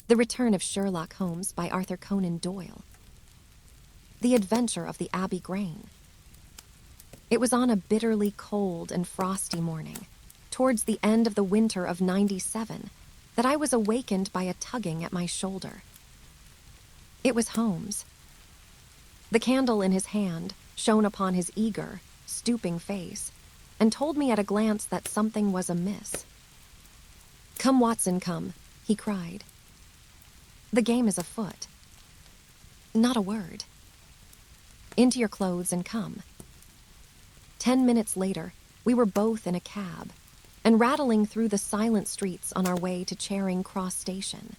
The Return of Sherlock Holmes by Arthur Conan Doyle. The Adventure of the Abbey Grange. It was on a bitterly cold and frosty morning, towards the end of the winter of '97, that I was awakened by a tugging at my shoulder. It was Holmes. The candle in his hand shone upon his eager, stooping face, and told me at a glance that something was amiss. "Come, Watson, come," he cried. "The game is afoot." Not a word. "Into your clothes and come." 10 minutes later, we were both in a cab and rattling through the silent streets on our way to Charing Cross Station.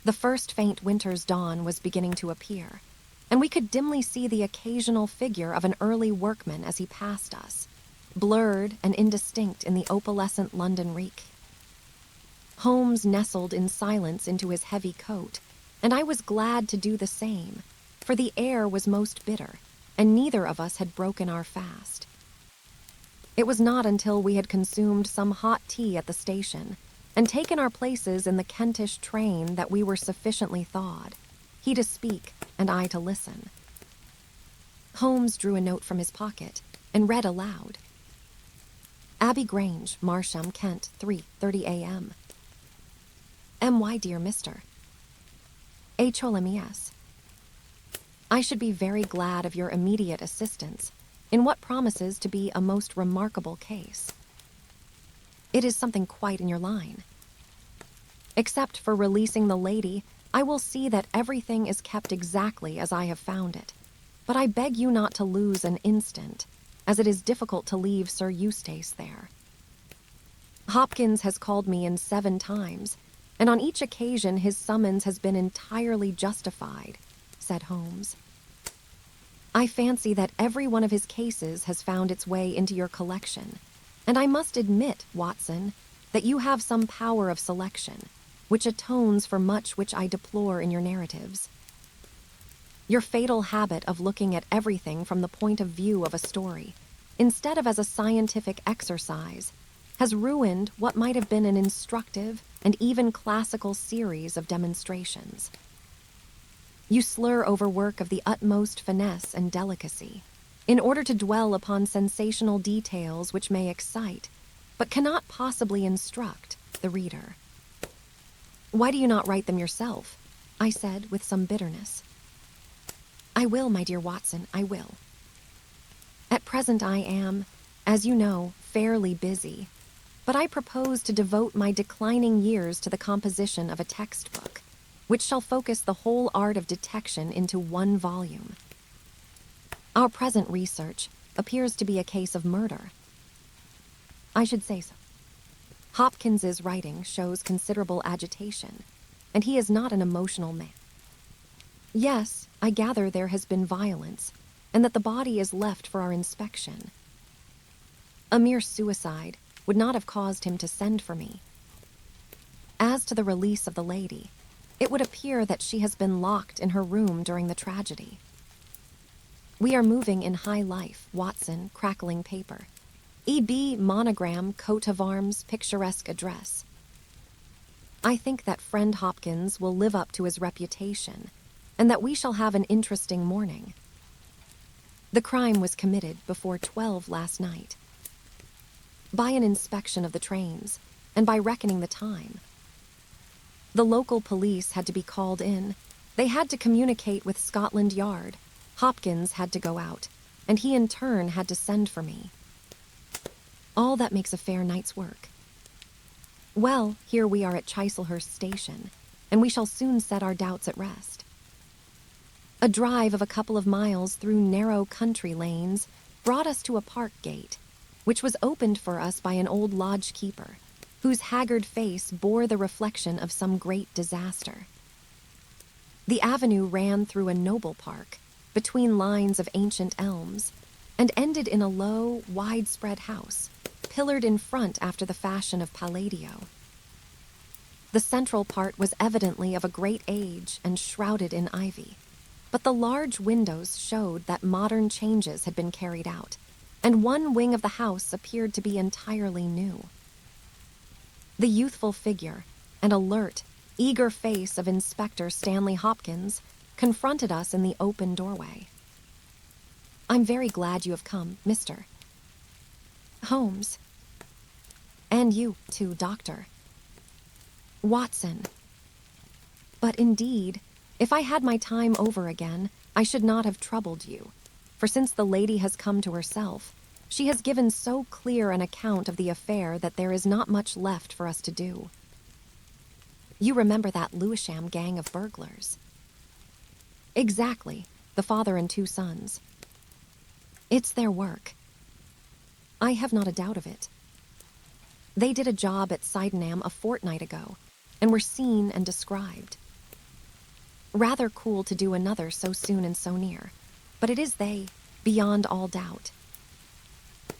The first faint winter's dawn was beginning to appear, and we could dimly see the occasional figure of an early workman as he passed us, blurred and indistinct in the opalescent London reek. Holmes nestled in silence into his heavy coat, and I was glad to do the same, for the air was most bitter, and neither of us had broken our fast. It was not until we had consumed some hot tea at the station and taken our places in the Kentish train that we were sufficiently thawed, he to speak and I to listen. Holmes drew a note from his pocket and read aloud. "Abbey Grange, Marsham, Kent, 3:30 a.m. M.Y. Dear Mr. HOLMES. I should be very glad of your immediate assistance in what promises to be a most remarkable case. It is something quite in your line. Except for releasing the lady, I will see that everything is kept exactly as I have found it, but I beg you not to lose an instant, as it is difficult to leave Sir Eustace there. Hopkins has called me in 7 times, and on each occasion his summons has been entirely justified," said Holmes. "I fancy that every one of his cases has found its way into your collection, and I must admit, Watson, that you have some power of selection, which atones for much which I deplore in your narratives. Your fatal habit of looking at everything from the point of view of a story, instead of as a scientific exercise, has ruined what might have been an instructive and even classical series of demonstrations. You slur over work of the utmost finesse and delicacy, in order to dwell upon sensational details which may excite, but cannot possibly instruct, the reader." "Why do you not write them yourself?" I said with some bitterness. "I will, my dear Watson, I will. At present I am, as you know, fairly busy, but I propose to devote my declining years to the composition of a textbook, which shall focus the whole art of detection into one volume. Our present research appears to be a case of murder. I should say so. Hopkins's writing shows considerable agitation, and he is not an emotional man. Yes, I gather there has been violence, and that the body is left for our inspection. A mere suicide would not have caused him to send for me. As to the release of the lady, it would appear that she has been locked in her room during the tragedy. We are moving in high life, Watson, crackling paper. E.B. monogram, coat of arms, picturesque address. I think that friend Hopkins will live up to his reputation, and that we shall have an interesting morning. The crime was committed before 12 last night. By an inspection of the trains, and by reckoning the time. The local police had to be called in. They had to communicate with Scotland Yard. Hopkins had to go out, and he in turn had to send for me. All that makes a fair night's work. Well, here we are at Chislehurst Station, and we shall soon set our doubts at rest. A drive of a couple of miles through narrow country lanes brought us to a park gate, which was opened for us by an old lodge-keeper, whose haggard face bore the reflection of some great disaster. The avenue ran through a noble park, between lines of ancient elms, and ended in a low, widespread house, pillared in front after the fashion of Palladio. The central part was evidently of a great age and shrouded in ivy, but the large windows showed that modern changes had been carried out, and one wing of the house appeared to be entirely new. The youthful figure and alert, eager face of Inspector Stanley Hopkins confronted us in the open doorway. "I'm very glad you have come, Mr. Holmes. And you, too, Doctor Watson. But indeed, if I had my time over again, I should not have troubled you, for since the lady has come to herself, she has given so clear an account of the affair that there is not much left for us to do. You remember that Lewisham gang of burglars?" "Exactly, the father and 2 sons. It's their work. I have not a doubt of it. They did a job at Sydenham a fortnight ago, and were seen and described. Rather cool to do another so soon and so near, but it is they, beyond all doubt.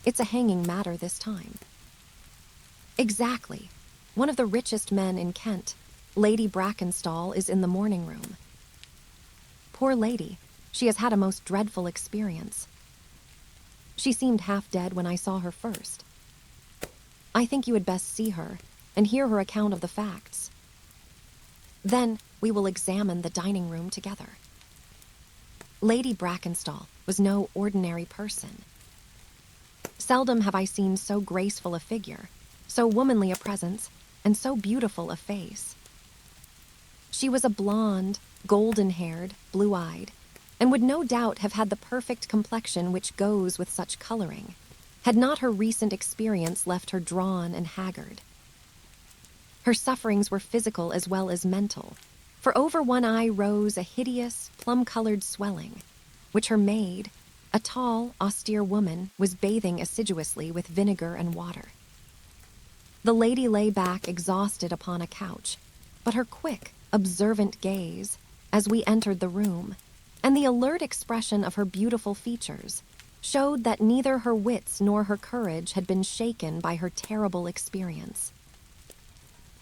It's a hanging matter this time." "Exactly. One of the richest men in Kent, Lady Brackenstall, is in the morning room. Poor lady, she has had a most dreadful experience. She seemed half dead when I saw her first. I think you had best see her and hear her account of the facts. Then we will examine the dining room together." Lady Brackenstall was no ordinary person. Seldom have I seen so graceful a figure, so womanly a presence, and so beautiful a face. She was a blonde, golden-haired, blue-eyed, and would no doubt have had the perfect complexion which goes with such coloring, had not her recent experience left her drawn and haggard. Her sufferings were physical as well as mental, for over one eye rose a hideous, plum-colored swelling, which her maid, a tall, austere woman, was bathing assiduously with vinegar and water. The lady lay back exhausted upon a couch, but her quick, observant gaze, as we entered the room, and the alert expression of her beautiful features, showed that neither her wits nor her courage had been shaken by her terrible experience.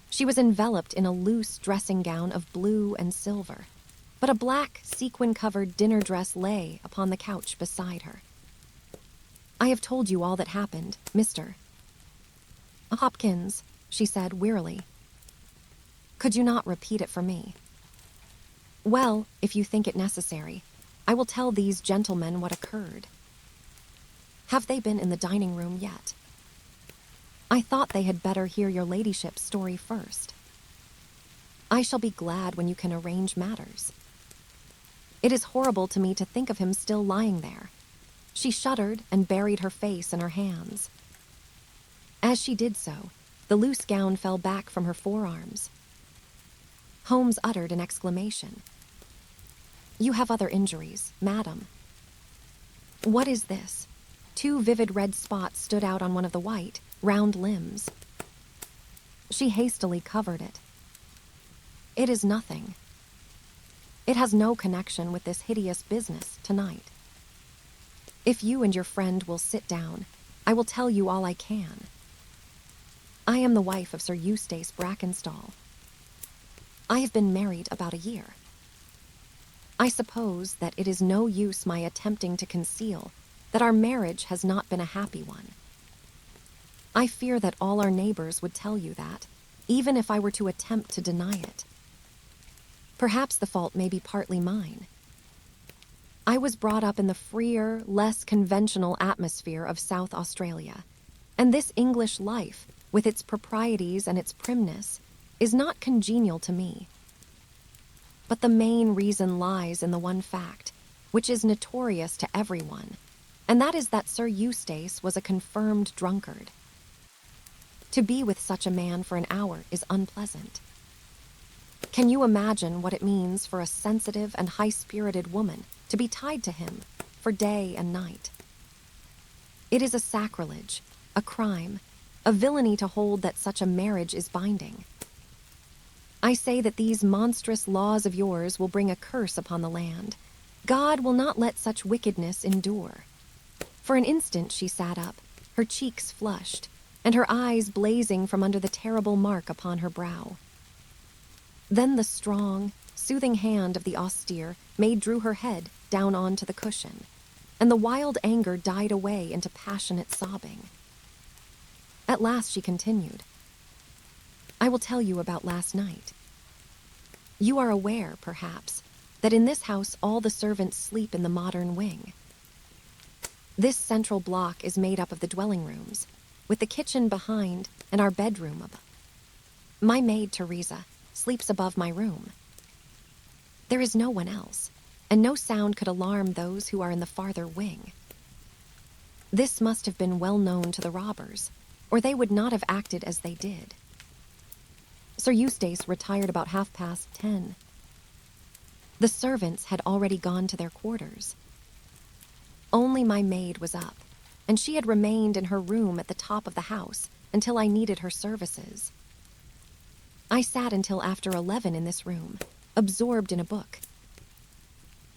She was enveloped in a loose dressing gown of blue and silver, but a black, sequin-covered dinner dress lay upon the couch beside her. "I have told you all that happened, Mr. Hopkins," she said wearily. "Could you not repeat it for me?" "Well, if you think it necessary, I will tell these gentlemen what occurred. Have they been in the dining room yet? I thought they had better hear your ladyship's story first. I shall be glad when you can arrange matters. It is horrible to me to think of him still lying there." She shuddered and buried her face in her hands. As she did so, the loose gown fell back from her forearms. Holmes uttered an exclamation. "You have other injuries, madam." "What is this?" 2 vivid red spots stood out on one of the white, round limbs. She hastily covered it. "It is nothing. It has no connection with this hideous business tonight. If you and your friend will sit down, I will tell you all I can. I am the wife of Sir Eustace Brackenstall. I have been married about a year. I suppose that it is no use my attempting to conceal that our marriage has not been a happy one. I fear that all our neighbors would tell you that, even if I were to attempt to deny it. Perhaps the fault may be partly mine. I was brought up in the freer, less conventional atmosphere of South Australia, and this English life, with its proprieties and its primness, is not congenial to me. But the main reason lies in the one fact, which is notorious to everyone, and that is that Sir Eustace was a confirmed drunkard. To be with such a man for an hour is unpleasant. Can you imagine what it means for a sensitive and high-spirited woman to be tied to him for day and night? It is a sacrilege, a crime, a villainy to hold that such a marriage is binding. I say that these monstrous laws of yours will bring a curse upon the land. God will not let such wickedness endure." For an instant she sat up, her cheeks flushed, and her eyes blazing from under the terrible mark upon her brow. Then the strong, soothing hand of the austere maid drew her head down onto the cushion, and the wild anger died away into passionate sobbing. At last she continued, "I will tell you about last night. You are aware, perhaps, that in this house all the servants sleep in the modern wing. This central block is made up of the dwelling rooms, with the kitchen behind and our bedroom above. My maid, Teresa, sleeps above my room. There is no one else, and no sound could alarm those who are in the farther wing. This must have been well known to the robbers, or they would not have acted as they did. Sir Eustace retired about 10:30. The servants had already gone to their quarters. Only my maid was up, and she had remained in her room at the top of the house until I needed her services. I sat until after 11 in this room, absorbed in a book.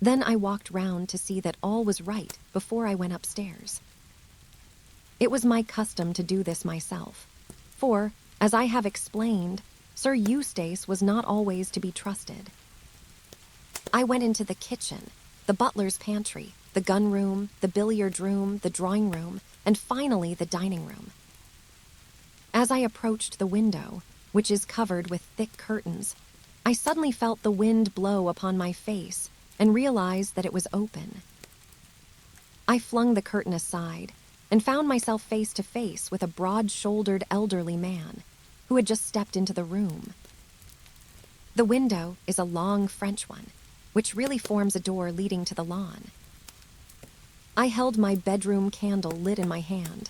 Then I walked round to see that all was right before I went upstairs. It was my custom to do this myself, for, as I have explained, Sir Eustace was not always to be trusted. I went into the kitchen, the butler's pantry, the gun room, the billiard room, the drawing room, and finally the dining room. As I approached the window, which is covered with thick curtains, I suddenly felt the wind blow upon my face and realized that it was open. I flung the curtain aside and found myself face to face with a broad-shouldered elderly man who had just stepped into the room. The window is a long French one, which really forms a door leading to the lawn. I held my bedroom candle lit in my hand,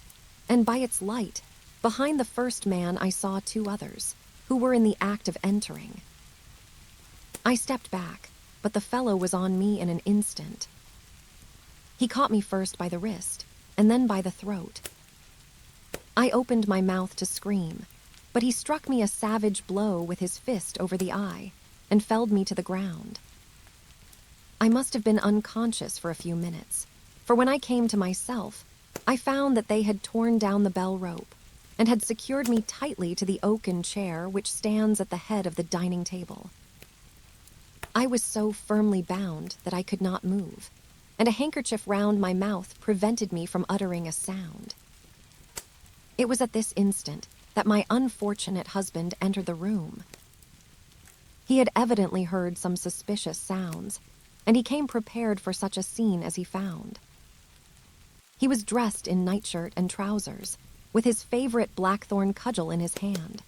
and by its light, behind the first man I saw two others, who were in the act of entering. I stepped back, but the fellow was on me in an instant. He caught me first by the wrist, and then by the throat. I opened my mouth to scream, but he struck me a savage blow with his fist over the eye, and felled me to the ground. I must have been unconscious for a few minutes, for when I came to myself, I found that they had torn down the bell rope and had secured me tightly to the oaken chair which stands at the head of the dining table. I was so firmly bound that I could not move, and a handkerchief round my mouth prevented me from uttering a sound. It was at this instant that my unfortunate husband entered the room. He had evidently heard some suspicious sounds, and he came prepared for such a scene as he found. He was dressed in nightshirt and trousers, with his favorite blackthorn cudgel in his hand.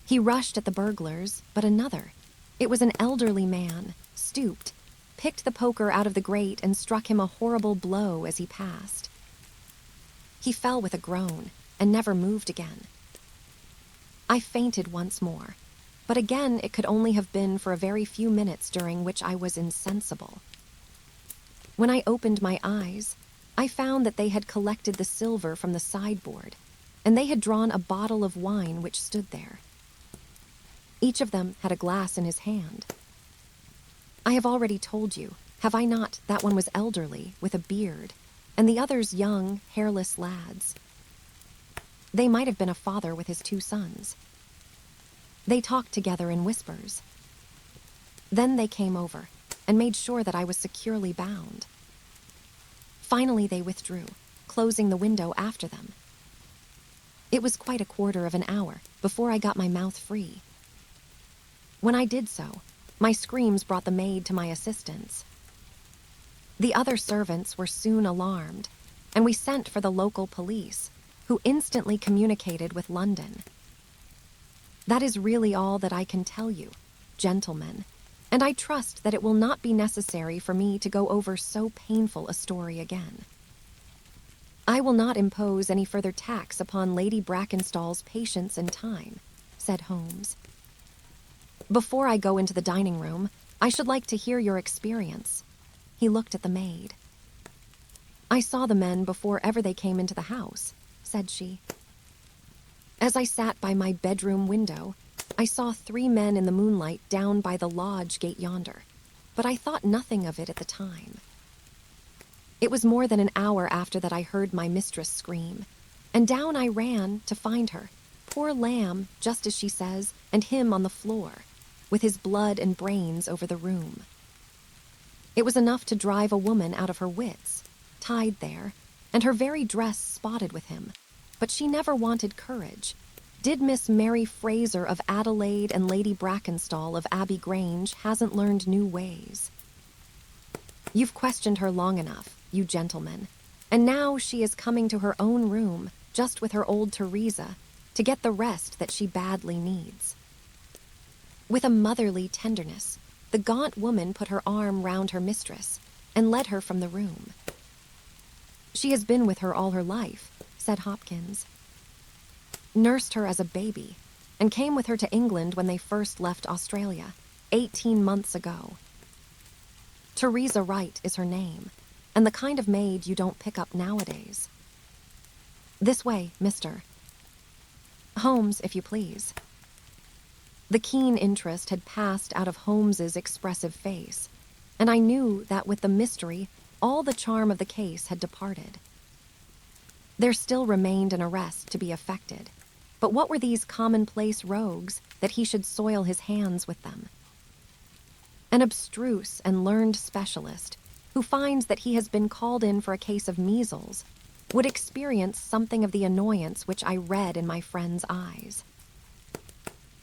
He rushed at the burglars, but another, it was an elderly man, stooped, picked the poker out of the grate and struck him a horrible blow as he passed. He fell with a groan and never moved again. I fainted once more, but again it could only have been for a very few minutes during which I was insensible. When I opened my eyes, I found that they had collected the silver from the sideboard, and they had drawn a bottle of wine which stood there. Each of them had a glass in his hand. I have already told you, have I not, that one was elderly, with a beard, and the others young, hairless lads. They might have been a father with his two sons. They talked together in whispers. Then they came over and made sure that I was securely bound. Finally they withdrew, closing the window after them. It was quite a quarter of an hour before I got my mouth free. When I did so, my screams brought the maid to my assistance. The other servants were soon alarmed, and we sent for the local police, who instantly communicated with London. That is really all that I can tell you, gentlemen, and I trust that it will not be necessary for me to go over so painful a story again. I will not impose any further tax upon Lady Brackenstall's patience and time, said Holmes. Before I go into the dining room, I should like to hear your experience. He looked at the maid. I saw the men before ever they came into the house, said she. As I sat by my bedroom window, I saw 3 men in the moonlight down by the lodge gate yonder, but I thought nothing of it at the time. It was more than an hour after that I heard my mistress scream, and down I ran to find her, poor lamb, just as she says, and him on the floor, with his blood and brains over the room. It was enough to drive a woman out of her wits, tied there, and her very dress spotted with him. But she never wanted courage. Did Miss Mary Fraser of Adelaide and Lady Brackenstall of Abbey Grange hasn't learned new ways? You've questioned her long enough, you gentlemen, and now she is coming to her own room, just with her old Teresa, to get the rest that she badly needs. With a motherly tenderness, the gaunt woman put her arm round her mistress and led her from the room. She has been with her all her life, said Hopkins. Nursed her as a baby, and came with her to England when they first left Australia, 18 months ago. Teresa Wright is her name, and the kind of maid you don't pick up nowadays. This way, mister. Holmes, if you please. The keen interest had passed out of Holmes's expressive face, and I knew that with the mystery, all the charm of the case had departed. There still remained an arrest to be effected, but what were these commonplace rogues that he should soil his hands with them? An abstruse and learned specialist who finds that he has been called in for a case of measles would experience something of the annoyance which I read in my friend's eyes.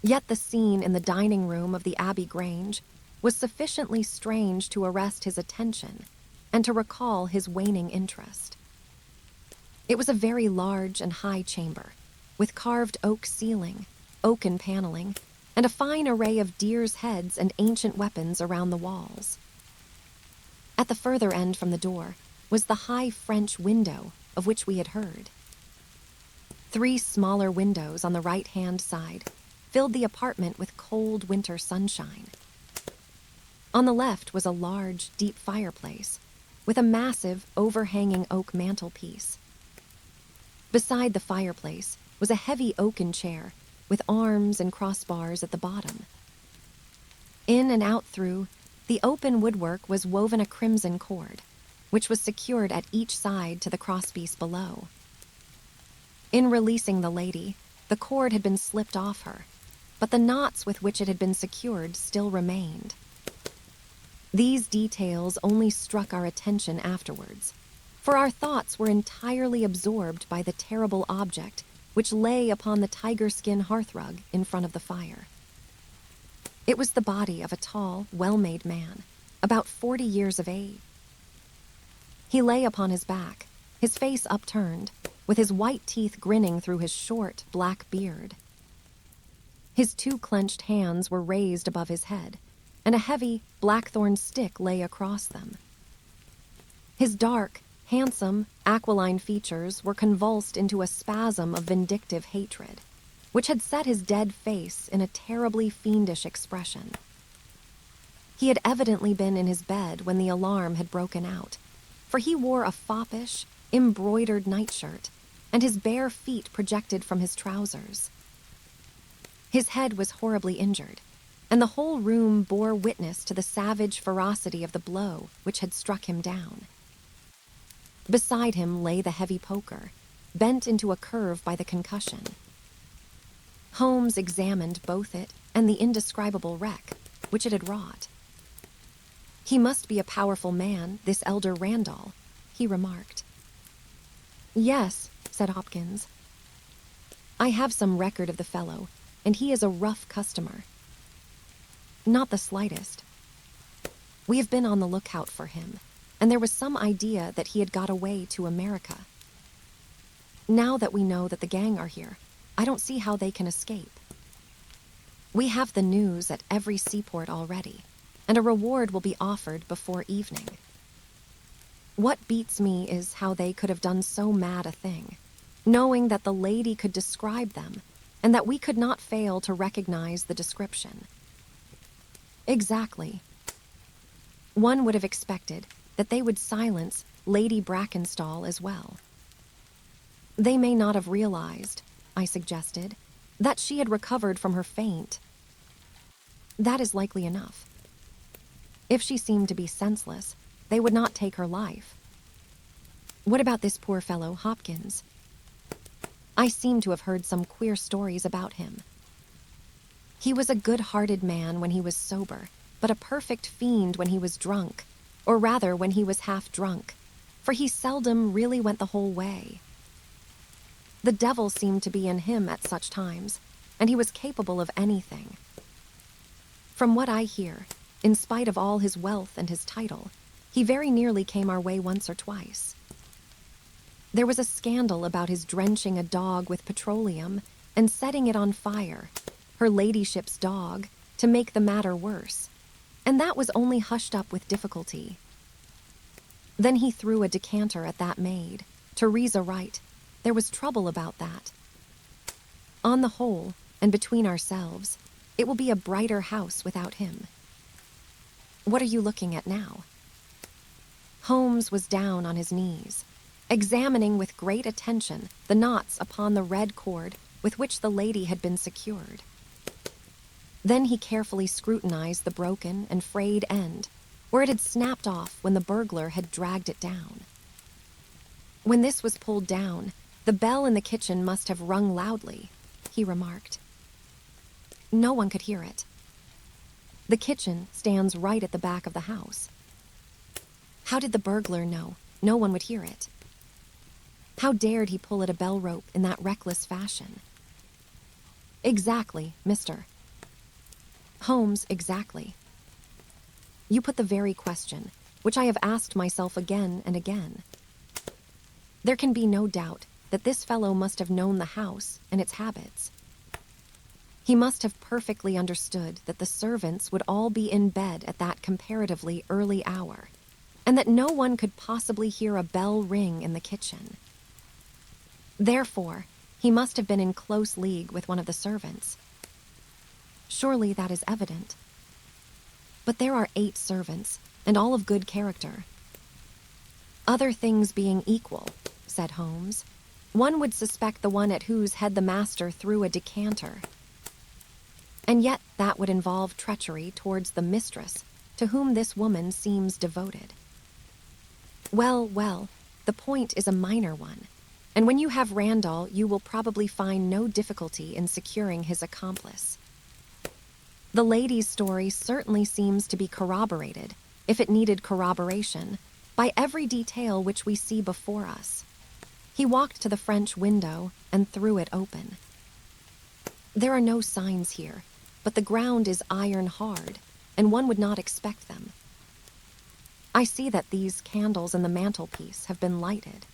Yet the scene in the dining room of the Abbey Grange was sufficiently strange to arrest his attention and to recall his waning interest. It was a very large and high chamber, with carved oak ceiling, oaken paneling, and a fine array of deer's heads and ancient weapons around the walls. At the further end from the door was the high French window of which we had heard. 3 smaller windows on the right-hand side filled the apartment with cold winter sunshine. On the left was a large, deep fireplace, with a massive, overhanging oak mantelpiece. Beside the fireplace was a heavy oaken chair with arms and crossbars at the bottom. In and out through, the open woodwork was woven a crimson cord, which was secured at each side to the crosspiece below. In releasing the lady, the cord had been slipped off her, but the knots with which it had been secured still remained. These details only struck our attention afterwards, for our thoughts were entirely absorbed by the terrible object which lay upon the tiger-skin hearthrug in front of the fire. It was the body of a tall, well-made man, about 40 years of age. He lay upon his back, his face upturned, with his white teeth grinning through his short, black beard. His 2 clenched hands were raised above his head, and a heavy, blackthorn stick lay across them. His dark, handsome, aquiline features were convulsed into a spasm of vindictive hatred, which had set his dead face in a terribly fiendish expression. He had evidently been in his bed when the alarm had broken out, for he wore a foppish, embroidered nightshirt, and his bare feet projected from his trousers. His head was horribly injured, and the whole room bore witness to the savage ferocity of the blow which had struck him down. Beside him lay the heavy poker, bent into a curve by the concussion. Holmes examined both it and the indescribable wreck which it had wrought. He must be a powerful man, this elder Randall, he remarked. Yes, said Hopkins. I have some record of the fellow, and he is a rough customer. Not the slightest. We have been on the lookout for him, and there was some idea that he had got away to America. Now that we know that the gang are here, I don't see how they can escape. We have the news at every seaport already, and a reward will be offered before evening. What beats me is how they could have done so mad a thing, knowing that the lady could describe them, and that we could not fail to recognize the description. Exactly. One would have expected that they would silence Lady Brackenstall as well. They may not have realized, I suggested, that she had recovered from her faint. That is likely enough. If she seemed to be senseless, they would not take her life. What about this poor fellow, Hopkins? I seem to have heard some queer stories about him. He was a good-hearted man when he was sober, but a perfect fiend when he was drunk, or rather when he was half drunk, for he seldom really went the whole way. The devil seemed to be in him at such times, and he was capable of anything. From what I hear, in spite of all his wealth and his title, he very nearly came our way once or twice. There was a scandal about his drenching a dog with petroleum and setting it on fire, her ladyship's dog, to make the matter worse, and that was only hushed up with difficulty. Then he threw a decanter at that maid, Teresa Wright. There was trouble about that. On the whole, and between ourselves, it will be a brighter house without him. What are you looking at now? Holmes was down on his knees, examining with great attention the knots upon the red cord with which the lady had been secured. Then he carefully scrutinized the broken and frayed end, where it had snapped off when the burglar had dragged it down. When this was pulled down, the bell in the kitchen must have rung loudly, he remarked. No one could hear it. The kitchen stands right at the back of the house. How did the burglar know no one would hear it? How dared he pull at a bell rope in that reckless fashion? Exactly, mister. Holmes, exactly. You put the very question, which I have asked myself again and again. There can be no doubt that this fellow must have known the house and its habits. He must have perfectly understood that the servants would all be in bed at that comparatively early hour, and that no one could possibly hear a bell ring in the kitchen. Therefore, he must have been in close league with one of the servants. Surely that is evident. But there are 8 servants, and all of good character. Other things being equal, said Holmes, one would suspect the one at whose head the master threw a decanter. And yet that would involve treachery towards the mistress, to whom this woman seems devoted. Well, the point is a minor one, and when you have Randall, you will probably find no difficulty in securing his accomplice. The lady's story certainly seems to be corroborated, if it needed corroboration, by every detail which we see before us. He walked to the French window and threw it open. There are no signs here, but the ground is iron hard, and one would not expect them. I see that these candles in the mantelpiece have been lighted.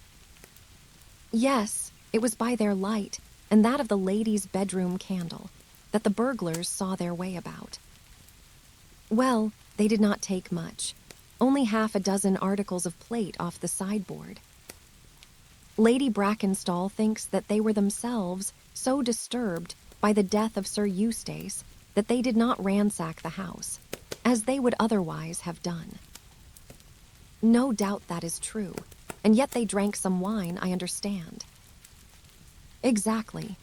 Yes, it was by their light, and that of the lady's bedroom candle, that the burglars saw their way about. Well, they did not take much, only half a dozen articles of plate off the sideboard. Lady Brackenstall thinks that they were themselves so disturbed by the death of Sir Eustace that they did not ransack the house, as they would otherwise have done. No doubt that is true, and yet they drank some wine, I understand. Exactly.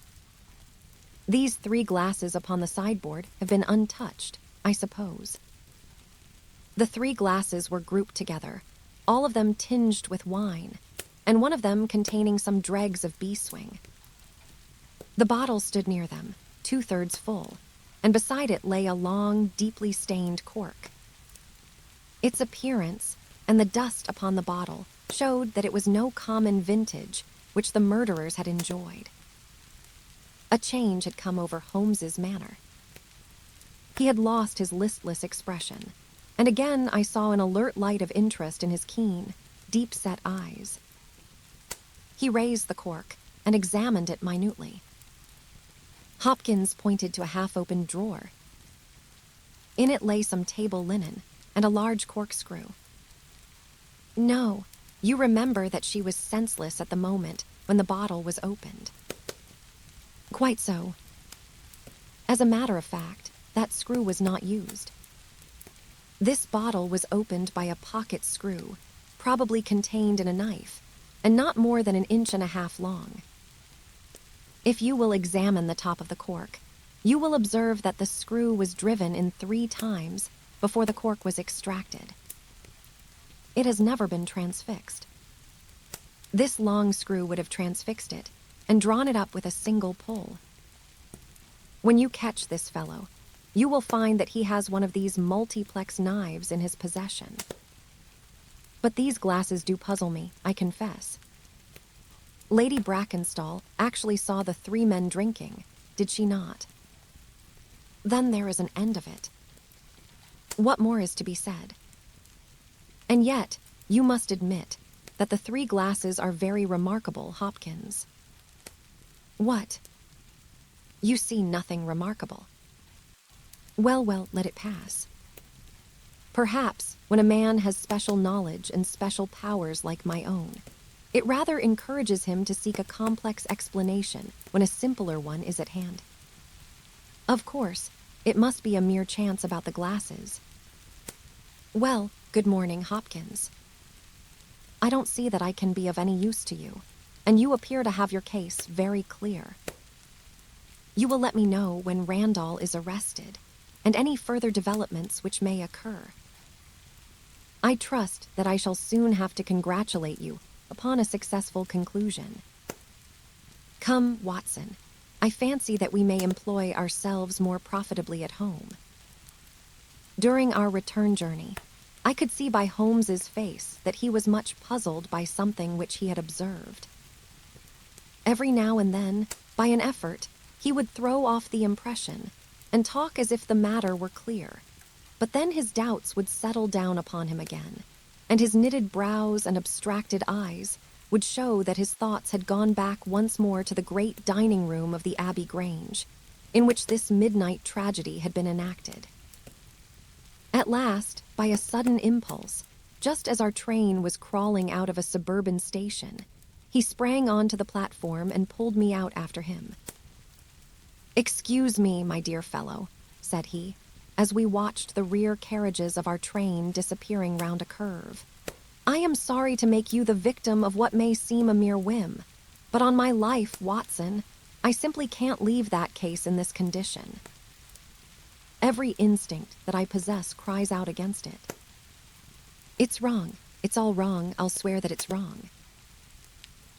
These 3 glasses upon the sideboard have been untouched, I suppose. The 3 glasses were grouped together, all of them tinged with wine, and one of them containing some dregs of beeswing. The bottle stood near them, 2/3 full, and beside it lay a long, deeply stained cork. Its appearance and the dust upon the bottle showed that it was no common vintage which the murderers had enjoyed. A change had come over Holmes's manner. He had lost his listless expression, and again I saw an alert light of interest in his keen, deep-set eyes. He raised the cork and examined it minutely. Hopkins pointed to a half-opened drawer. In it lay some table linen and a large corkscrew. No, you remember that she was senseless at the moment when the bottle was opened. Quite so. As a matter of fact, that screw was not used. This bottle was opened by a pocket screw, probably contained in a knife, and not more than 1.5 inches long. If you will examine the top of the cork, you will observe that the screw was driven in 3 times before the cork was extracted. It has never been transfixed. This long screw would have transfixed it and drawn it up with a single pull. When you catch this fellow, you will find that he has one of these multiplex knives in his possession. But these glasses do puzzle me, I confess. Lady Brackenstall actually saw the 3 men drinking, did she not? Then there is an end of it. What more is to be said? And yet, you must admit that the 3 glasses are very remarkable, Hopkins. What? You see nothing remarkable. Well, let it pass. Perhaps, when a man has special knowledge and special powers like my own, it rather encourages him to seek a complex explanation when a simpler one is at hand. Of course, it must be a mere chance about the glasses. Well, good morning, Hopkins. I don't see that I can be of any use to you, and you appear to have your case very clear. You will let me know when Randall is arrested, and any further developments which may occur. I trust that I shall soon have to congratulate you upon a successful conclusion. Come, Watson, I fancy that we may employ ourselves more profitably at home. During our return journey, I could see by Holmes's face that he was much puzzled by something which he had observed. Every now and then, by an effort, he would throw off the impression and talk as if the matter were clear, but then his doubts would settle down upon him again, and his knitted brows and abstracted eyes would show that his thoughts had gone back once more to the great dining room of the Abbey Grange, in which this midnight tragedy had been enacted. At last, by a sudden impulse, just as our train was crawling out of a suburban station, he sprang onto the platform and pulled me out after him. "Excuse me, my dear fellow," said he, as we watched the rear carriages of our train disappearing round a curve. "I am sorry to make you the victim of what may seem a mere whim, but on my life, Watson, I simply can't leave that case in this condition. Every instinct that I possess cries out against it. It's wrong. It's all wrong. I'll swear that it's wrong."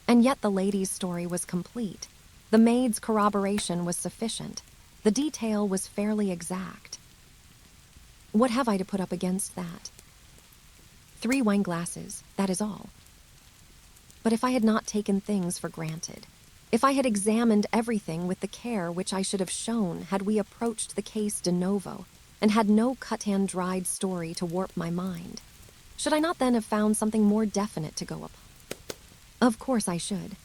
And yet the lady's story was complete. The maid's corroboration was sufficient. The detail was fairly exact. What have I to put up against that? 3 wine glasses, that is all. But if I had not taken things for granted, if I had examined everything with the care which I should have shown had we approached the case de novo, and had no cut-and-dried story to warp my mind, should I not then have found something more definite to go upon? Of course I should.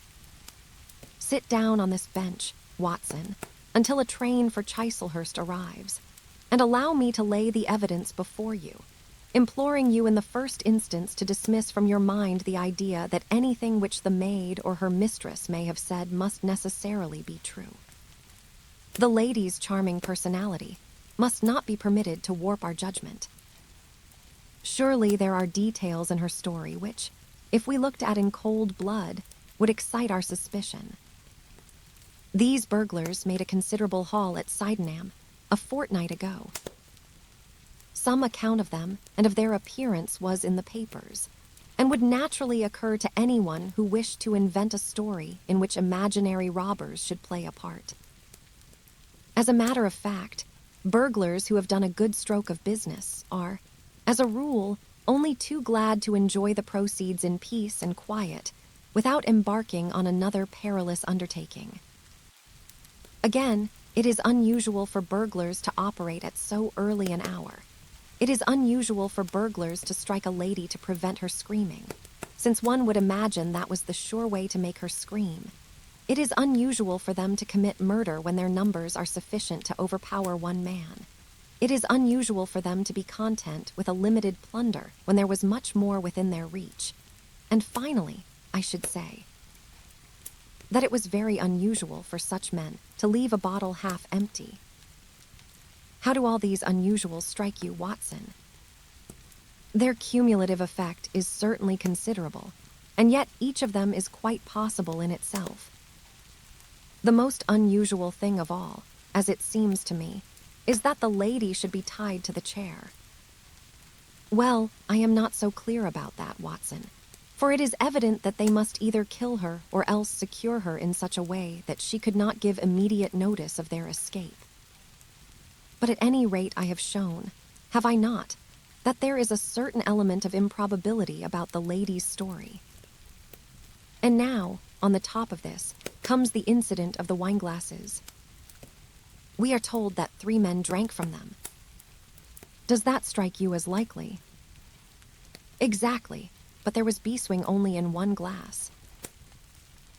Sit down on this bench, Watson, until a train for Chislehurst arrives, and allow me to lay the evidence before you, imploring you in the first instance to dismiss from your mind the idea that anything which the maid or her mistress may have said must necessarily be true. The lady's charming personality must not be permitted to warp our judgment. Surely there are details in her story which, if we looked at in cold blood, would excite our suspicion. These burglars made a considerable haul at Sydenham a fortnight ago. Some account of them and of their appearance was in the papers, and would naturally occur to anyone who wished to invent a story in which imaginary robbers should play a part. As a matter of fact, burglars who have done a good stroke of business are, as a rule, only too glad to enjoy the proceeds in peace and quiet, without embarking on another perilous undertaking. Again, it is unusual for burglars to operate at so early an hour. It is unusual for burglars to strike a lady to prevent her screaming, since one would imagine that was the sure way to make her scream. It is unusual for them to commit murder when their numbers are sufficient to overpower one man. It is unusual for them to be content with a limited plunder when there was much more within their reach. And finally, I should say that it was very unusual for such men to leave a bottle half empty. How do all these unusuals strike you, Watson? Their cumulative effect is certainly considerable, and yet each of them is quite possible in itself. The most unusual thing of all, as it seems to me, is that the lady should be tied to the chair. Well, I am not so clear about that, Watson, for it is evident that they must either kill her or else secure her in such a way that she could not give immediate notice of their escape. But at any rate I have shown, have I not, that there is a certain element of improbability about the lady's story. And now, on the top of this, comes the incident of the wineglasses. We are told that 3 men drank from them. Does that strike you as likely? Exactly, but there was beeswing only in 1 glass.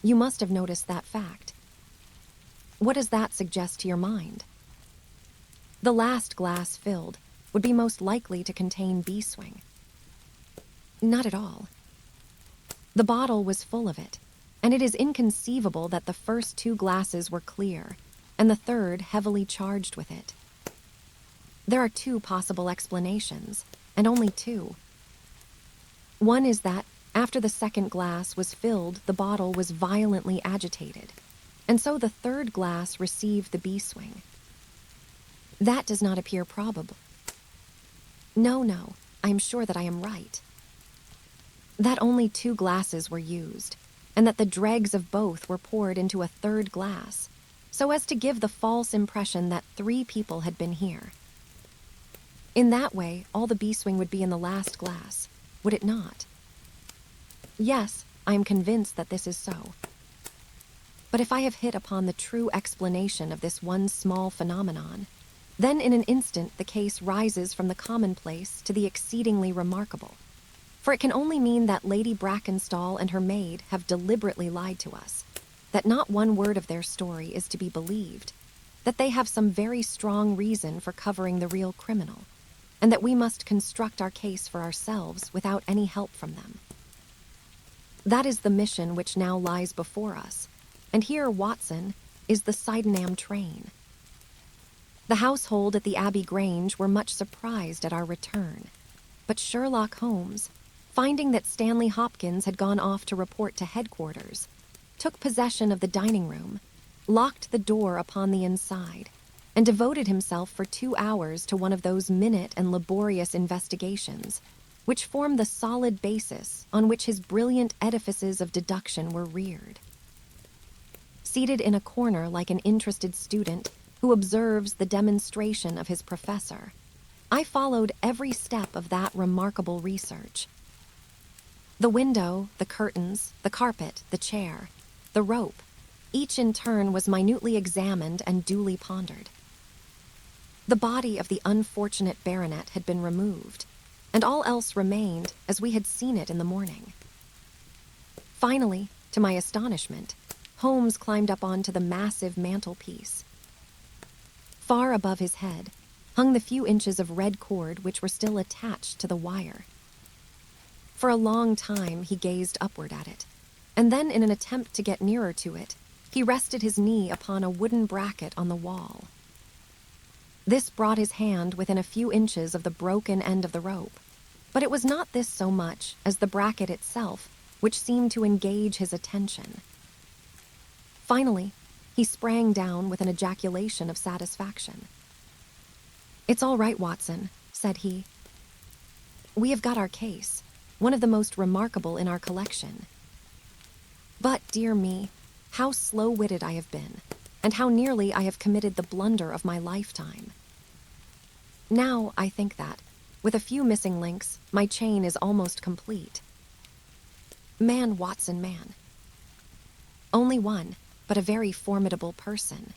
You must have noticed that fact. What does that suggest to your mind? The last glass filled would be most likely to contain beeswing. Not at all. The bottle was full of it, and it is inconceivable that the first 2 glasses were clear, and the third heavily charged with it. There are 2 possible explanations, and only 2. One is that, after the second glass was filled, the bottle was violently agitated, and so the third glass received the beeswing. That does not appear probable. No, I am sure that I am right. That only 2 glasses were used, and that the dregs of both were poured into a third glass, so as to give the false impression that 3 people had been here. In that way, all the beeswing would be in the last glass, would it not? Yes, I am convinced that this is so. But if I have hit upon the true explanation of this one small phenomenon, then in an instant the case rises from the commonplace to the exceedingly remarkable. For it can only mean that Lady Brackenstall and her maid have deliberately lied to us, that not one word of their story is to be believed, that they have some very strong reason for covering the real criminal, and that we must construct our case for ourselves without any help from them. That is the mission which now lies before us, and here, Watson, is the Sydenham train. The household at the Abbey Grange were much surprised at our return, but Sherlock Holmes, finding that Stanley Hopkins had gone off to report to headquarters, took possession of the dining room, locked the door upon the inside, and devoted himself for 2 hours to one of those minute and laborious investigations which form the solid basis on which his brilliant edifices of deduction were reared. Seated in a corner like an interested student who observes the demonstration of his professor, I followed every step of that remarkable research. The window, the curtains, the carpet, the chair, the rope, each in turn was minutely examined and duly pondered. The body of the unfortunate baronet had been removed, and all else remained as we had seen it in the morning. Finally, to my astonishment, Holmes climbed up onto the massive mantelpiece. Far above his head hung the few inches of red cord which were still attached to the wire. For a long time he gazed upward at it, and then in an attempt to get nearer to it, he rested his knee upon a wooden bracket on the wall. This brought his hand within a few inches of the broken end of the rope, but it was not this so much as the bracket itself which seemed to engage his attention. Finally, he sprang down with an ejaculation of satisfaction. "It's all right, Watson," said he. "We have got our case, one of the most remarkable in our collection. But, dear me, how slow-witted I have been, and how nearly I have committed the blunder of my lifetime. Now I think that, with a few missing links, my chain is almost complete. Man, Watson, man. Only one, but a very formidable person.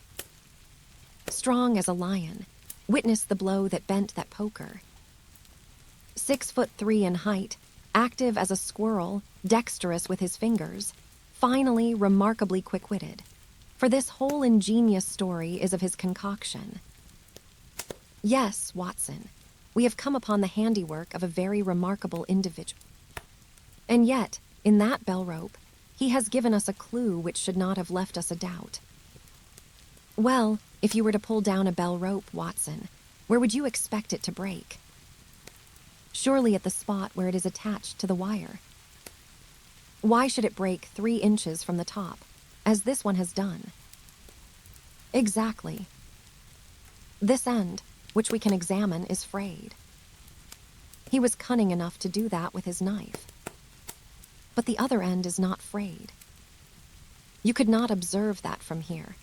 Strong as a lion, witness the blow that bent that poker. 6'3" in height, active as a squirrel, dexterous with his fingers, finally remarkably quick-witted, for this whole ingenious story is of his concoction. Yes, Watson, we have come upon the handiwork of a very remarkable individual. And yet, in that bell rope, he has given us a clue which should not have left us a doubt. Well, if you were to pull down a bell rope, Watson, where would you expect it to break? Surely at the spot where it is attached to the wire. Why should it break 3 inches from the top, as this one has done? Exactly. This end, which we can examine, is frayed. He was cunning enough to do that with his knife. But the other end is not frayed. You could not observe that from here,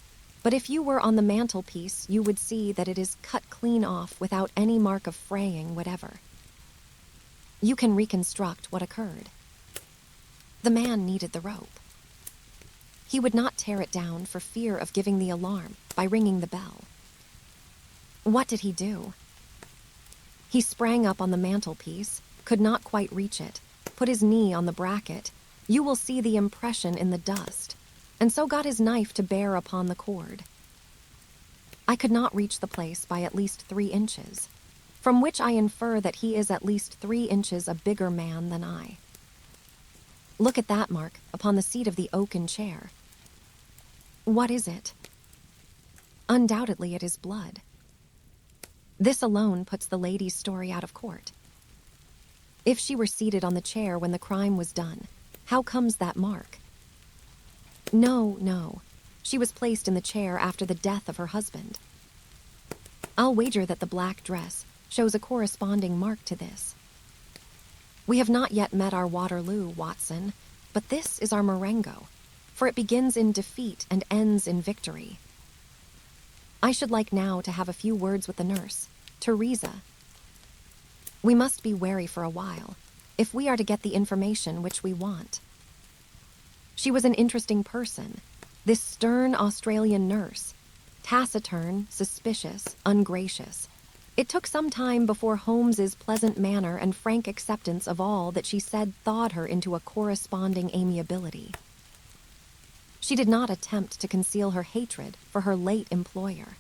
but if you were on the mantelpiece, you would see that it is cut clean off without any mark of fraying whatever. You can reconstruct what occurred. The man needed the rope. He would not tear it down for fear of giving the alarm by ringing the bell. What did he do? He sprang up on the mantelpiece, could not quite reach it, put his knee on the bracket, you will see the impression in the dust, and so got his knife to bear upon the cord. I could not reach the place by at least 3 inches, from which I infer that he is at least 3 inches a bigger man than I. Look at that mark upon the seat of the oaken chair. What is it? Undoubtedly it is blood. This alone puts the lady's story out of court. If she were seated on the chair when the crime was done, how comes that mark? No. She was placed in the chair after the death of her husband. I'll wager that the black dress shows a corresponding mark to this. We have not yet met our Waterloo, Watson, but this is our Marengo, for it begins in defeat and ends in victory. I should like now to have a few words with the nurse, Teresa. We must be wary for a while, if we are to get the information which we want. She was an interesting person, this stern Australian nurse, taciturn, suspicious, ungracious. It took some time before Holmes's pleasant manner and frank acceptance of all that she said thawed her into a corresponding amiability. She did not attempt to conceal her hatred for her late employer.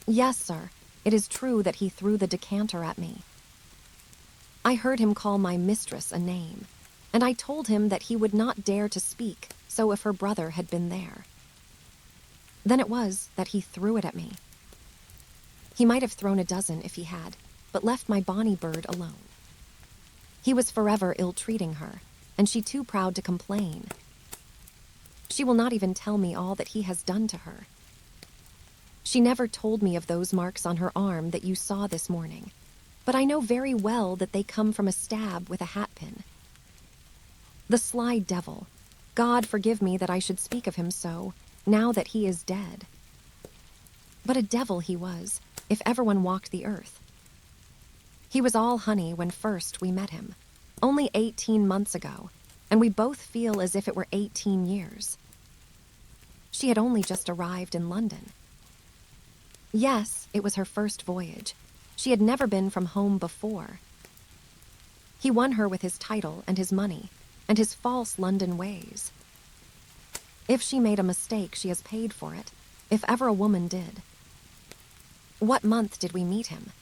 Yes, sir, it is true that he threw the decanter at me. I heard him call my mistress a name, and I told him that he would not dare to speak so if her brother had been there. Then it was that he threw it at me. He might have thrown a dozen if he had, but left my bonny bird alone. He was forever ill-treating her, and she too proud to complain. She will not even tell me all that he has done to her. She never told me of those marks on her arm that you saw this morning, but I know very well that they come from a stab with a hatpin. The sly devil, God forgive me that I should speak of him so, now that he is dead. But a devil he was, if ever one walked the earth. He was all honey when first we met him, only 18 months ago, and we both feel as if it were 18 years. She had only just arrived in London. Yes, it was her first voyage. She had never been from home before. He won her with his title and his money, and his false London ways. If she made a mistake, she has paid for it, if ever a woman did. What month did we meet him?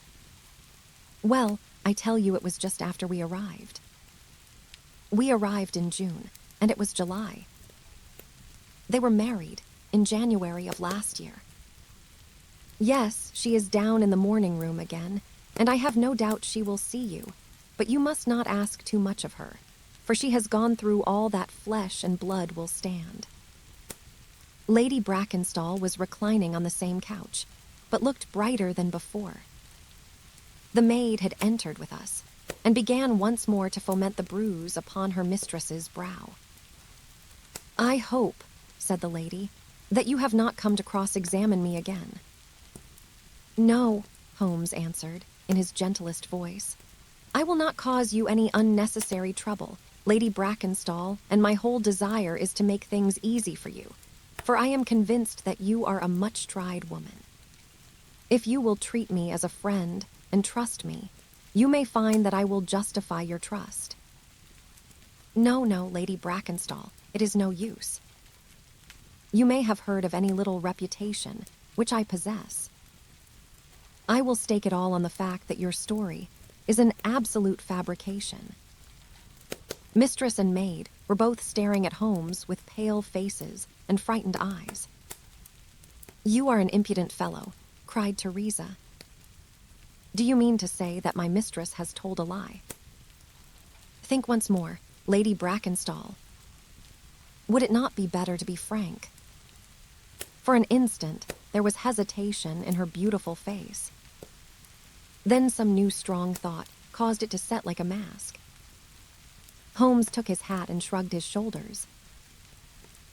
Well, I tell you it was just after we arrived. We arrived in June, and it was July. They were married in January of last year. Yes, she is down in the morning room again, and I have no doubt she will see you, but you must not ask too much of her, for she has gone through all that flesh and blood will stand. Lady Brackenstall was reclining on the same couch, but looked brighter than before. The maid had entered with us, and began once more to foment the bruise upon her mistress's brow. I hope, said the lady, that you have not come to cross-examine me again. No, Holmes answered, in his gentlest voice. I will not cause you any unnecessary trouble, Lady Brackenstall, and my whole desire is to make things easy for you, for I am convinced that you are a much-tried woman. If you will treat me as a friend and trust me, you may find that I will justify your trust. No, Lady Brackenstall, it is no use. You may have heard of any little reputation, which I possess. I will stake it all on the fact that your story is an absolute fabrication. Mistress and maid were both staring at Holmes with pale faces and frightened eyes. You are an impudent fellow, cried Teresa. Do you mean to say that my mistress has told a lie? Think once more, Lady Brackenstall. Would it not be better to be frank? For an instant, there was hesitation in her beautiful face. Then some new strong thought caused it to set like a mask. Holmes took his hat and shrugged his shoulders.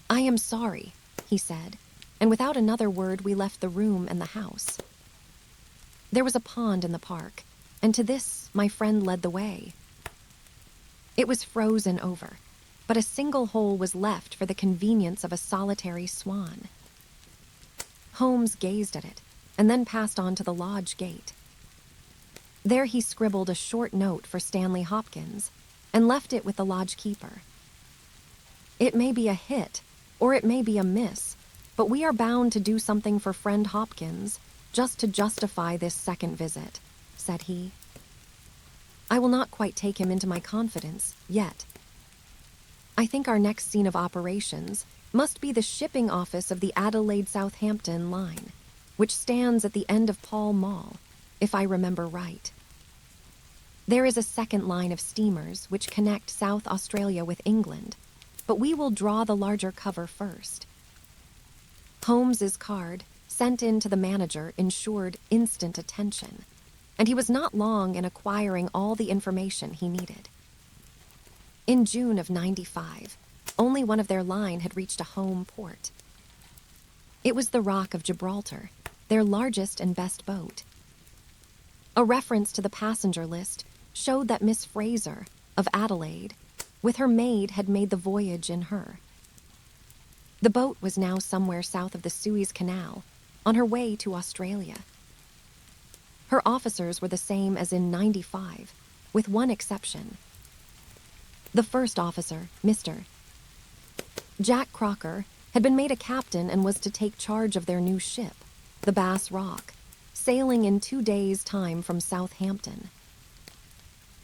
I am sorry, he said, and without another word we left the room and the house. There was a pond in the park, and to this my friend led the way. It was frozen over, but a single hole was left for the convenience of a solitary swan. Holmes gazed at it, and then passed on to the lodge gate. There he scribbled a short note for Stanley Hopkins, and left it with the lodge keeper. It may be a hit, or it may be a miss, but we are bound to do something for friend Hopkins, just to justify this second visit, said he. I will not quite take him into my confidence, yet. I think our next scene of operations must be the shipping office of the Adelaide-Southampton line, which stands at the end of Pall Mall, if I remember right. There is a second line of steamers which connect South Australia with England, but we will draw the larger cover first. Holmes's card, sent in to the manager, ensured instant attention, and he was not long in acquiring all the information he needed. In June of '95, only one of their line had reached a home port. It was the Rock of Gibraltar, their largest and best boat. A reference to the passenger list showed that Miss Fraser, of Adelaide, with her maid had made the voyage in her. The boat was now somewhere south of the Suez Canal, on her way to Australia. Her officers were the same as in '95, with one exception. The first officer, Mr. Jack Crocker, had been made a captain and was to take charge of their new ship, the Bass Rock, sailing in 2 days' time from Southampton.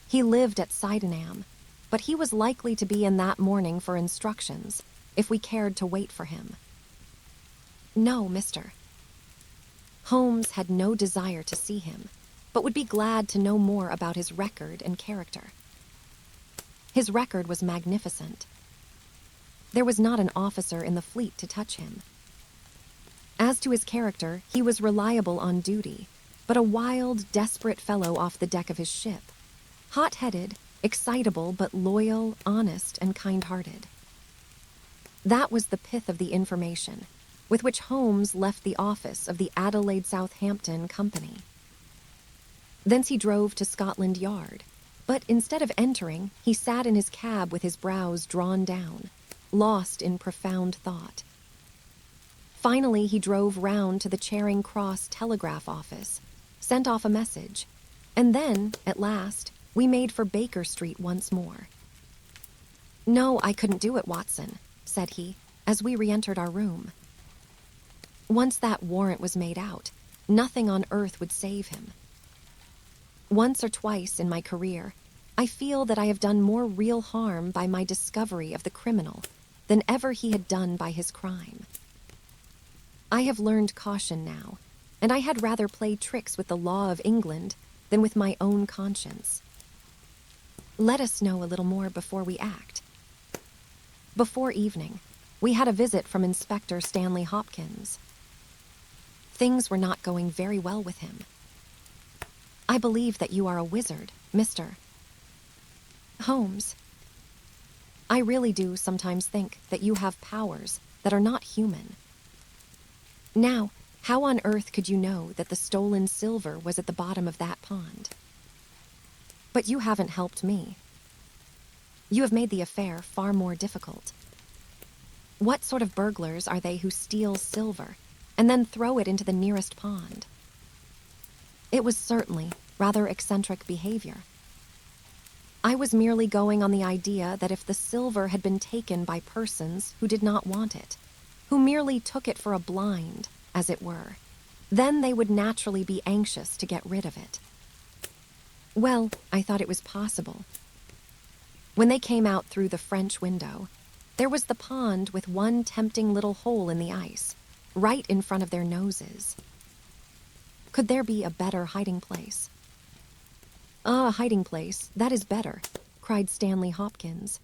He lived at Sydenham, but he was likely to be in that morning for instructions, if we cared to wait for him. No, Mr. Holmes had no desire to see him, but would be glad to know more about his record and character. His record was magnificent. There was not an officer in the fleet to touch him. As to his character, he was reliable on duty, but a wild, desperate fellow off the deck of his ship. Hot-headed, excitable, but loyal, honest, and kind-hearted. That was the pith of the information, with which Holmes left the office of the Adelaide-Southampton Company. Thence he drove to Scotland Yard, but instead of entering, he sat in his cab with his brows drawn down, lost in profound thought. Finally, he drove round to the Charing Cross telegraph office, sent off a message, and then, at last, we made for Baker Street once more. No, I couldn't do it, Watson, said he, as we re-entered our room. Once that warrant was made out, nothing on earth would save him. Once or twice in my career, I feel that I have done more real harm by my discovery of the criminal than ever he had done by his crime. I have learned caution now, and I had rather play tricks with the law of England than with my own conscience. Let us know a little more before we act. Before evening, we had a visit from Inspector Stanley Hopkins. Things were not going very well with him. I believe that you are a wizard, Mr. Holmes. I really do sometimes think that you have powers that are not human. Now, how on earth could you know that the stolen silver was at the bottom of that pond? But you haven't helped me. You have made the affair far more difficult. What sort of burglars are they who steal silver and then throw it into the nearest pond? It was certainly rather eccentric behavior. I was merely going on the idea that if the silver had been taken by persons who did not want it, who merely took it for a blind, as it were, then they would naturally be anxious to get rid of it. Well, I thought it was possible. When they came out through the French window, there was the pond with one tempting little hole in the ice, right in front of their noses. Could there be a better hiding place? Ah, hiding place, that is better, cried Stanley Hopkins.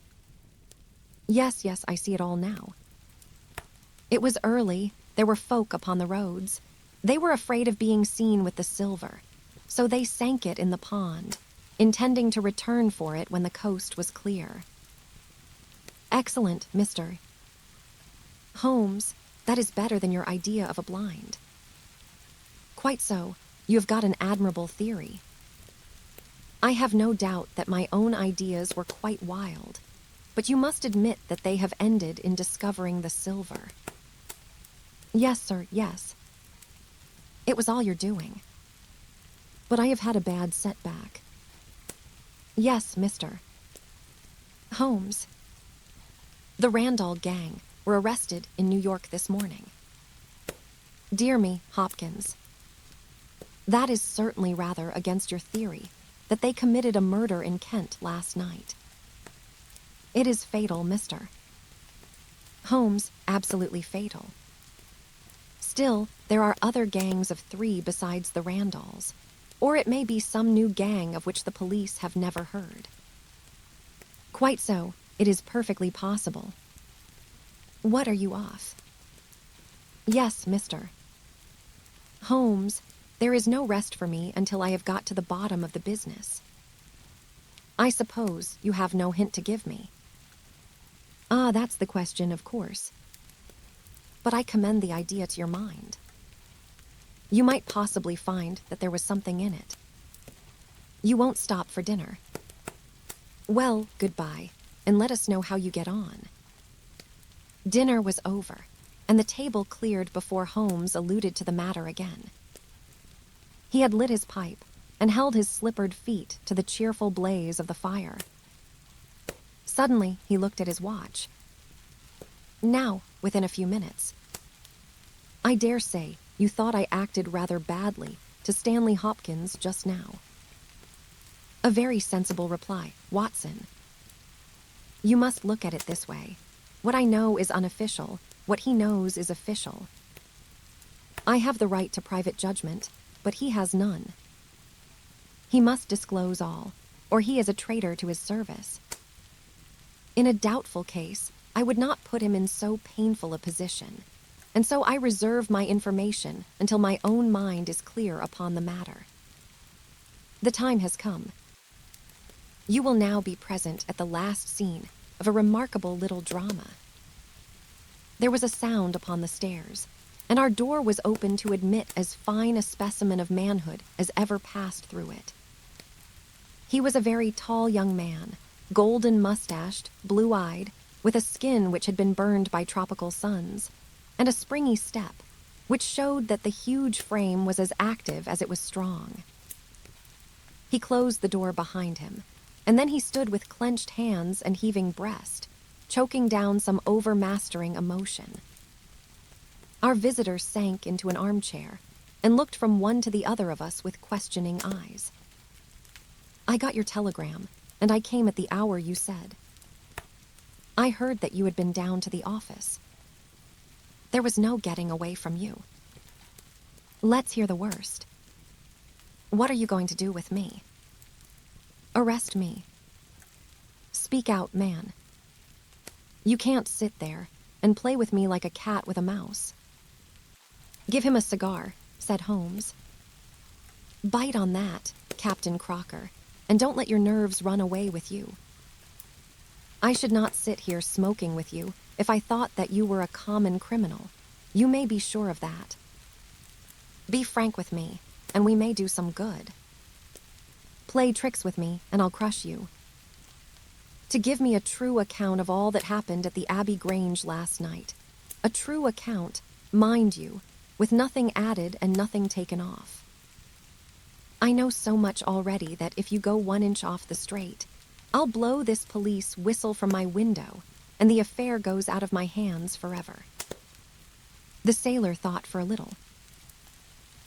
Yes, I see it all now. It was early, there were folk upon the roads. They were afraid of being seen with the silver, so they sank it in the pond, intending to return for it when the coast was clear. Excellent, Mr. Holmes, that is better than your idea of a blind. Quite so, you have got an admirable theory. I have no doubt that my own ideas were quite wild, but you must admit that they have ended in discovering the silver. Yes, sir, yes. It was all your doing. But I have had a bad setback. Yes, Mr. Holmes. The Randall gang were arrested in New York this morning. Dear me, Hopkins. That is certainly rather against your theory that they committed a murder in Kent last night. It is fatal, Mr. Holmes, absolutely fatal. Still, there are other gangs of 3 besides the Randalls, or it may be some new gang of which the police have never heard. Quite so, it is perfectly possible. What are you off? Yes, Mr. Holmes, there is no rest for me until I have got to the bottom of the business. I suppose you have no hint to give me. Ah, that's the question, of course. But I commend the idea to your mind. You might possibly find that there was something in it. You won't stop for dinner. Well, goodbye, and let us know how you get on. Dinner was over, and the table cleared before Holmes alluded to the matter again. He had lit his pipe and held his slippered feet to the cheerful blaze of the fire. Suddenly, he looked at his watch. Now, within a few minutes. I dare say you thought I acted rather badly to Stanley Hopkins just now. A very sensible reply, Watson. You must look at it this way. What I know is unofficial. What he knows is official. I have the right to private judgment, but he has none. He must disclose all, or he is a traitor to his service. In a doubtful case, I would not put him in so painful a position, and so I reserve my information until my own mind is clear upon the matter. The time has come. You will now be present at the last scene of a remarkable little drama. There was a sound upon the stairs, and our door was opened to admit as fine a specimen of manhood as ever passed through it. He was a very tall young man, golden-mustached, blue-eyed, with a skin which had been burned by tropical suns, and a springy step, which showed that the huge frame was as active as it was strong. He closed the door behind him, and then he stood with clenched hands and heaving breast, choking down some overmastering emotion. Our visitor sank into an armchair and looked from one to the other of us with questioning eyes. I got your telegram, and I came at the hour you said. I heard that you had been down to the office. There was no getting away from you. Let's hear the worst. What are you going to do with me? Arrest me. Speak out, man. You can't sit there and play with me like a cat with a mouse. Give him a cigar, said Holmes. Bite on that, Captain Crocker, and don't let your nerves run away with you. I should not sit here smoking with you if I thought that you were a common criminal. You may be sure of that. Be frank with me, and we may do some good. Play tricks with me, and I'll crush you. To give me a true account of all that happened at the Abbey Grange last night. A true account, mind you, with nothing added and nothing taken off. I know so much already that if you go 1 inch off the straight, I'll blow this police whistle from my window, and the affair goes out of my hands forever. The sailor thought for a little.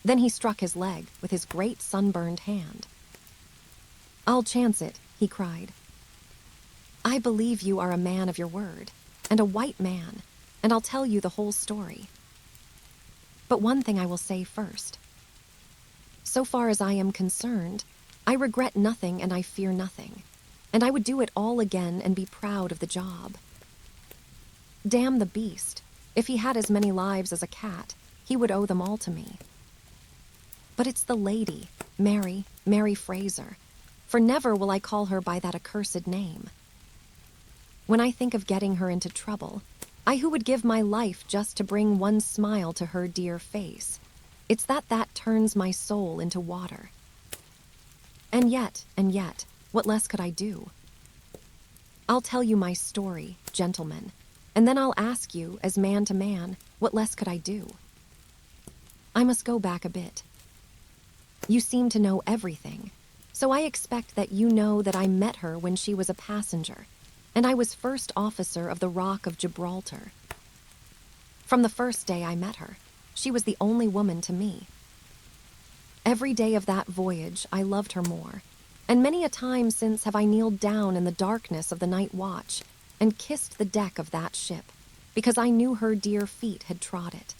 Then he struck his leg with his great sunburned hand. I'll chance it, he cried. I believe you are a man of your word, and a white man, and I'll tell you the whole story. But one thing I will say first. So far as I am concerned, I regret nothing and I fear nothing, and I would do it all again and be proud of the job. Damn the beast. If he had as many lives as a cat, he would owe them all to me. But it's the lady, Mary Fraser, for never will I call her by that accursed name. When I think of getting her into trouble, I who would give my life just to bring one smile to her dear face, it's that turns my soul into water. And yet, what less could I do? I'll tell you my story, gentlemen, and then I'll ask you, as man to man, what less could I do? I must go back a bit. You seem to know everything, so I expect that you know that I met her when she was a passenger, and I was first officer of the Rock of Gibraltar. From the first day I met her, she was the only woman to me. Every day of that voyage I loved her more, and many a time since have I kneeled down in the darkness of the night watch and kissed the deck of that ship, because I knew her dear feet had trod it.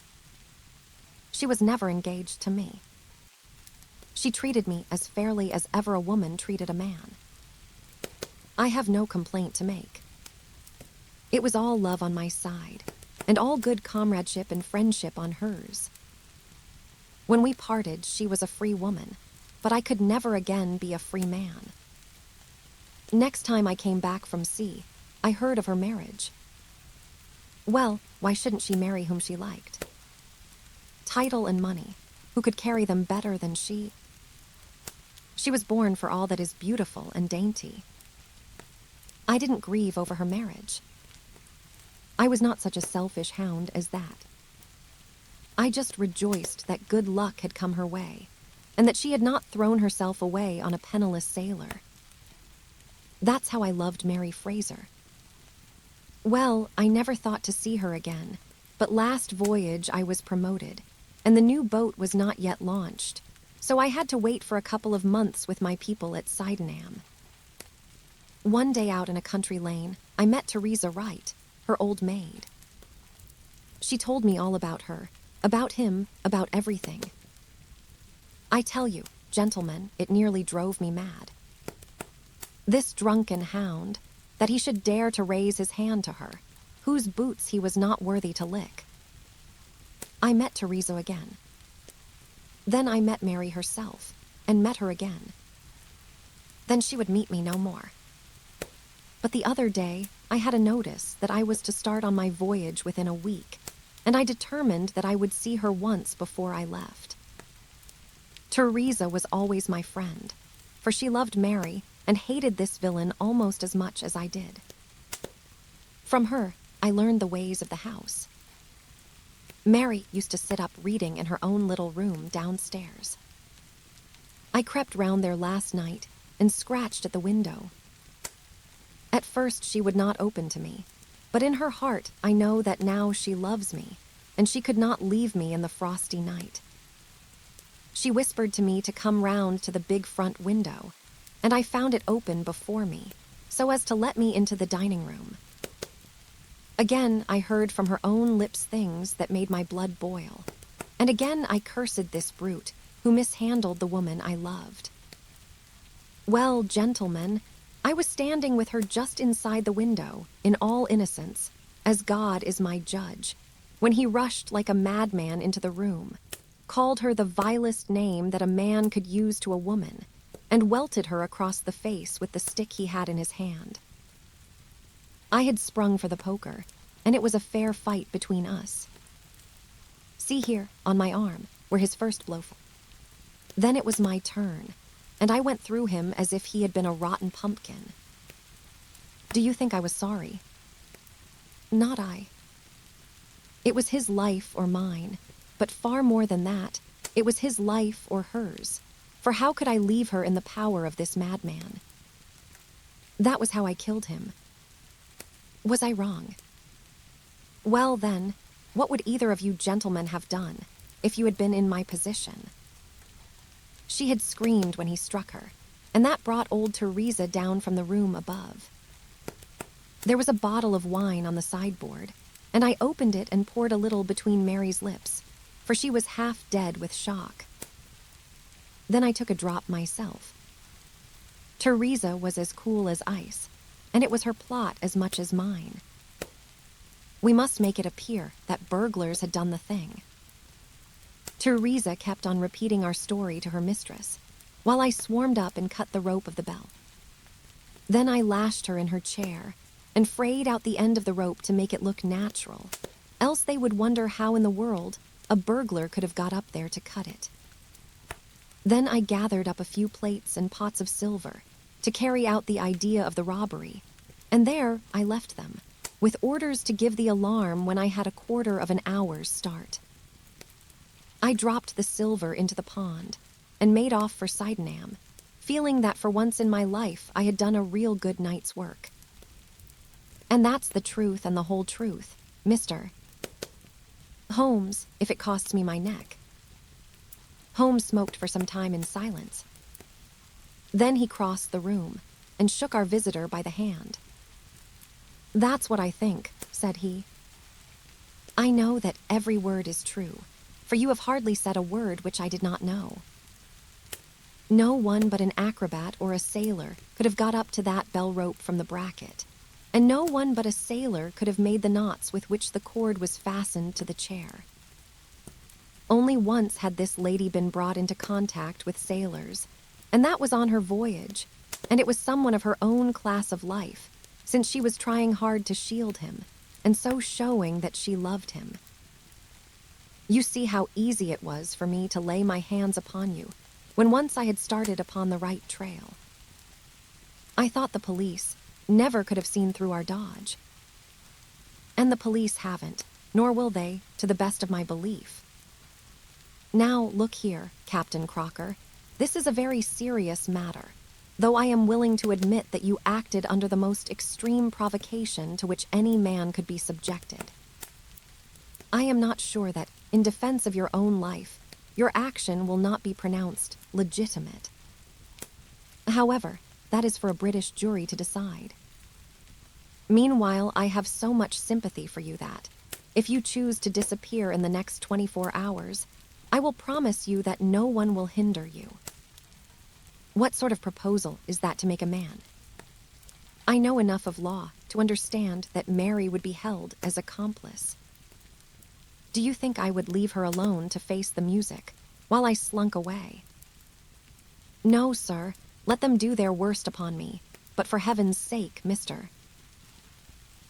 She was never engaged to me. She treated me as fairly as ever a woman treated a man. I have no complaint to make. It was all love on my side, and all good comradeship and friendship on hers. When we parted, she was a free woman, but I could never again be a free man. Next time I came back from sea, I heard of her marriage. Well, why shouldn't she marry whom she liked? Title and money, who could carry them better than she? She was born for all that is beautiful and dainty. I didn't grieve over her marriage. I was not such a selfish hound as that. I just rejoiced that good luck had come her way, and that she had not thrown herself away on a penniless sailor. That's how I loved Mary Fraser. Well, I never thought to see her again, but last voyage I was promoted, and the new boat was not yet launched, so I had to wait for a couple of months with my people at Sydenham. One day out in a country lane, I met Teresa Wright, her old maid. She told me all about her, about him, about everything. I tell you, gentlemen, it nearly drove me mad. This drunken hound, that he should dare to raise his hand to her, whose boots he was not worthy to lick. I met Teresa again. Then I met Mary herself, and met her again. Then she would meet me no more. But the other day, I had a notice that I was to start on my voyage within a week, and I determined that I would see her once before I left. Teresa was always my friend, for she loved Mary and hated this villain almost as much as I did. From her, I learned the ways of the house. Mary used to sit up reading in her own little room downstairs. I crept round there last night and scratched at the window. At first she would not open to me, but in her heart I know that now she loves me, and she could not leave me in the frosty night. She whispered to me to come round to the big front window, and I found it open before me, so as to let me into the dining room. Again I heard from her own lips things that made my blood boil, and again I cursed this brute who mishandled the woman I loved. Well, gentlemen, I was standing with her just inside the window, in all innocence, as God is my judge, when he rushed like a madman into the room, called her the vilest name that a man could use to a woman, and welted her across the face with the stick he had in his hand. I had sprung for the poker, and it was a fair fight between us. See here, on my arm, where his first blow fell. Then it was my turn, and I went through him as if he had been a rotten pumpkin. Do you think I was sorry? Not I. It was his life or mine, but far more than that, it was his life or hers, for how could I leave her in the power of this madman? That was how I killed him. Was I wrong? Well then, what would either of you gentlemen have done if you had been in my position? She had screamed when he struck her, and that brought old Teresa down from the room above. There was a bottle of wine on the sideboard, and I opened it and poured a little between Mary's lips, for she was half dead with shock. Then I took a drop myself. Teresa was as cool as ice, and it was her plot as much as mine. We must make it appear that burglars had done the thing. Teresa kept on repeating our story to her mistress, while I swarmed up and cut the rope of the bell. Then I lashed her in her chair, and frayed out the end of the rope to make it look natural, else they would wonder how in the world a burglar could have got up there to cut it. Then I gathered up a few plates and pots of silver to carry out the idea of the robbery, and there I left them, with orders to give the alarm when I had a quarter of an hour's start. I dropped the silver into the pond and made off for Sydenham, feeling that for once in my life I had done a real good night's work. And that's the truth and the whole truth, Mr. Holmes, if it costs me my neck. Holmes smoked for some time in silence. Then he crossed the room and shook our visitor by the hand. "That's what I think," said he. "I know that every word is true, for you have hardly said a word which I did not know. No one but an acrobat or a sailor could have got up to that bell rope from the bracket, and no one but a sailor could have made the knots with which the cord was fastened to the chair. Only once had this lady been brought into contact with sailors, and that was on her voyage, and it was someone of her own class of life, since she was trying hard to shield him, and so showing that she loved him. You see how easy it was for me to lay my hands upon you, when once I had started upon the right trail. I thought the police never could have seen through our dodge. And the police haven't, nor will they, to the best of my belief. Now, look here, Captain Crocker, this is a very serious matter, though I am willing to admit that you acted under the most extreme provocation to which any man could be subjected. I am not sure that, in defense of your own life, your action will not be pronounced legitimate. However, that is for a British jury to decide. Meanwhile, I have so much sympathy for you that, if you choose to disappear in the next 24 hours, I will promise you that no one will hinder you. What sort of proposal is that to make a man? I know enough of law to understand that Mary would be held as accomplice. Do you think I would leave her alone to face the music, while I slunk away? No, sir, let them do their worst upon me, but for heaven's sake, Mr.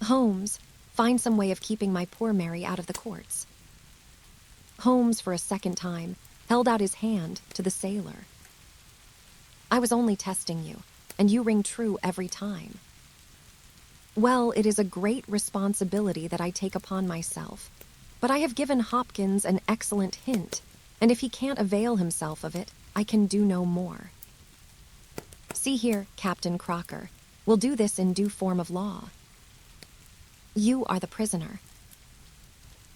Holmes, find some way of keeping my poor Mary out of the courts. Holmes, for a second time, held out his hand to the sailor. I was only testing you, and you ring true every time. Well, it is a great responsibility that I take upon myself, but I have given Hopkins an excellent hint, and if he can't avail himself of it, I can do no more. See here, Captain Crocker, we'll do this in due form of law. You are the prisoner.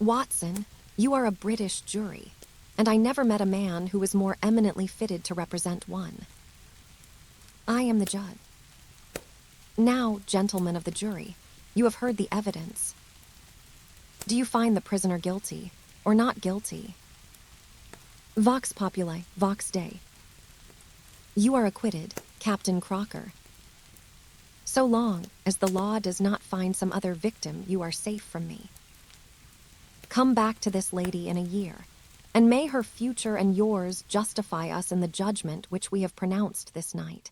Watson, you are a British jury, and I never met a man who was more eminently fitted to represent one. I am the judge. Now, gentlemen of the jury, you have heard the evidence. Do you find the prisoner guilty, or not guilty? Vox populi, vox Dei. You are acquitted, Captain Crocker. So long as the law does not find some other victim, you are safe from me. Come back to this lady in a year, and may her future and yours justify us in the judgment which we have pronounced this night.